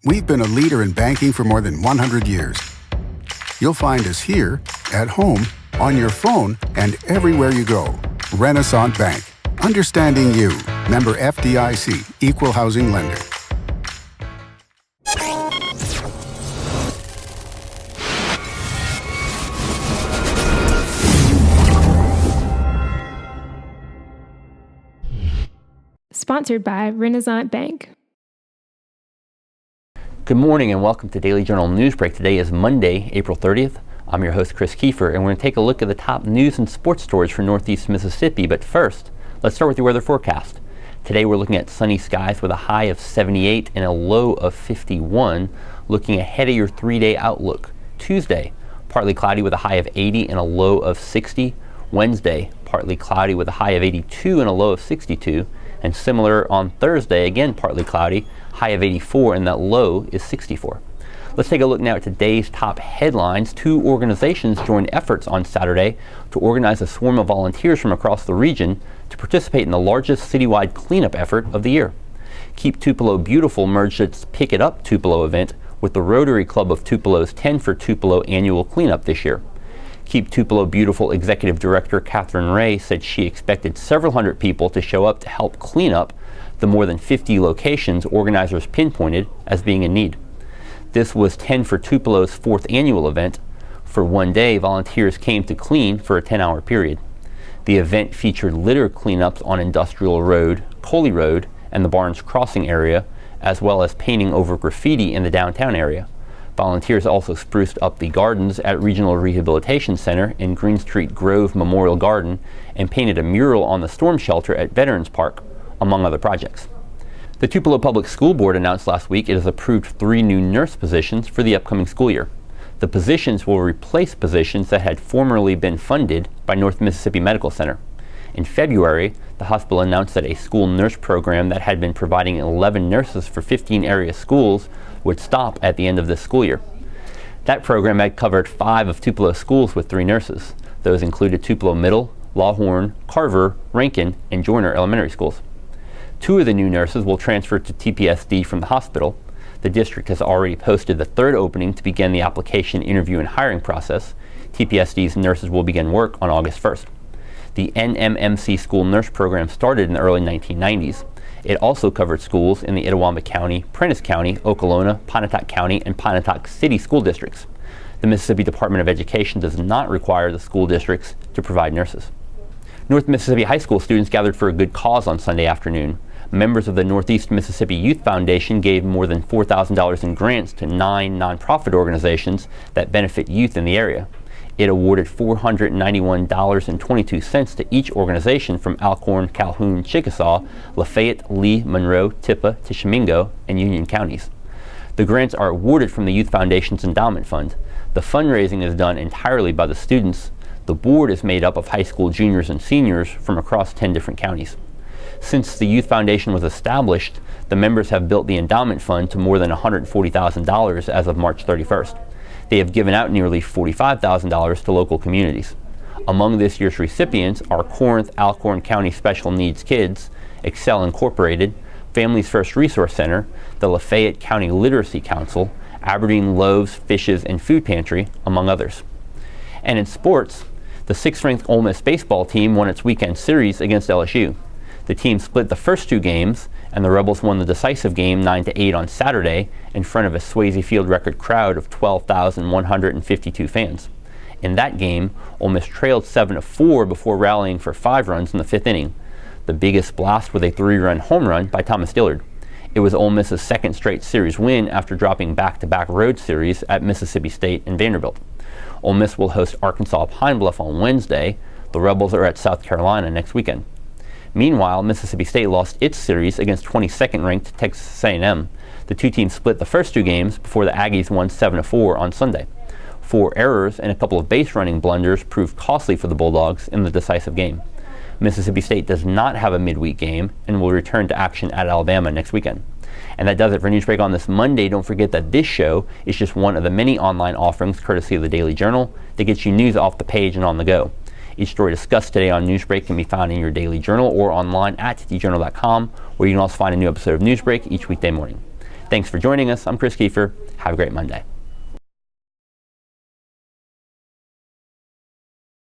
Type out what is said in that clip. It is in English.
We've been a leader in banking for more than 100 years. You'll find us here, at home, on your phone, and everywhere you go. Renaissance Bank. Understanding you. Member FDIC. Equal housing lender. Sponsored by Renaissance Bank. Good morning and welcome to Daily Journal Newsbreak. Today is Monday, April 30th. I'm your host, Chris Kiefer, and we're going to take a look at the top news and sports stories for Northeast Mississippi. But first, let's start with your weather forecast. Today we're looking at sunny skies with a high of 78 and a low of 51. Looking ahead of your 3-day outlook. Tuesday, partly cloudy with a high of 80 and a low of 60. Wednesday, partly cloudy with a high of 82 and a low of 62. And similar on Thursday, again partly cloudy, high of 84 and that low is 64. Let's take a look now at today's top headlines. 2 organizations joined efforts on Saturday to organize a swarm of volunteers from across the region to participate in the largest citywide cleanup effort of the year. Keep Tupelo Beautiful merged its Pick It Up Tupelo event with the Rotary Club of Tupelo's 10 for Tupelo annual cleanup this year. Keep Tupelo Beautiful Executive Director Catherine Ray said she expected several hundred people to show up to help clean up the more than 50 locations organizers pinpointed as being in need. This was 10 for Tupelo's 4th annual event. For one day, volunteers came to clean for a 10-hour period. The event featured litter cleanups on Industrial Road, Coley Road, and the Barnes Crossing area, as well as painting over graffiti in the downtown area. Volunteers also spruced up the gardens at Regional Rehabilitation Center in Green Street Grove Memorial Garden and painted a mural on the storm shelter at Veterans Park, among other projects. The Tupelo Public School Board announced last week it has approved 3 new nurse positions for the upcoming school year. The positions will replace positions that had formerly been funded by North Mississippi Medical Center. In February, the hospital announced that a school nurse program that had been providing 11 nurses for 15 area schools would stop at the end of this school year. That program had covered 5 of Tupelo schools with 3 nurses. Those included Tupelo Middle, Lawhorn, Carver, Rankin, and Joyner elementary schools. 2 of the new nurses will transfer to TPSD from the hospital. The district has already posted the 3rd opening to begin the application, interview, and hiring process. TPSD's nurses will begin work on August 1st. The NMMC school nurse program started in the early 1990s. It also covered schools in the Itawamba County, Prentiss County, Okolona, Pontotoc County, and Pontotoc City school districts. The Mississippi Department of Education does not require the school districts to provide nurses. North Mississippi high school students gathered for a good cause on Sunday afternoon. Members of the Northeast Mississippi Youth Foundation gave more than $4,000 in grants to 9 nonprofit organizations that benefit youth in the area. It awarded $491.22 to each organization from Alcorn, Calhoun, Chickasaw, Lafayette, Lee, Monroe, Tippah, Tishomingo, and Union counties. The grants are awarded from the Youth Foundation's endowment fund. The fundraising is done entirely by the students. The board is made up of high school juniors and seniors from across 10 different counties. Since the Youth Foundation was established, the members have built the endowment fund to more than $140,000 as of March 31st. They have given out nearly $45,000 to local communities. Among this year's recipients are Corinth Alcorn County Special Needs Kids, Excel Incorporated, Families First Resource Center, the Lafayette County Literacy Council, Aberdeen Loaves, Fishes, and Food Pantry, among others. And in sports, the 6th-ranked Ole Miss baseball team won its weekend series against LSU. The team split the first 2 games, and the Rebels won the decisive game 9-8 on Saturday in front of a Swayze Field record crowd of 12,152 fans. In that game, Ole Miss trailed 7-4 before rallying for 5 runs in the 5th inning. The biggest blast was a 3-run home run by Thomas Dillard. It was Ole Miss's 2nd straight series win after dropping back-to-back road series at Mississippi State and Vanderbilt. Ole Miss will host Arkansas Pine Bluff on Wednesday. The Rebels are at South Carolina next weekend. Meanwhile, Mississippi State lost its series against 22nd-ranked Texas A&M. The 2 teams split the first 2 games before the Aggies won 7-4 on Sunday. 4 errors and a couple of base-running blunders proved costly for the Bulldogs in the decisive game. Mississippi State does not have a midweek game and will return to action at Alabama next weekend. And that does it for Newsbreak on this Monday. Don't forget that this show is just one of the many online offerings courtesy of the Daily Journal that gets you news off the page and on the go. Each story discussed today on Newsbreak can be found in your Daily Journal or online at djournal.com, where you can also find a new episode of Newsbreak each weekday morning. Thanks for joining us. I'm Chris Kiefer. Have a great Monday.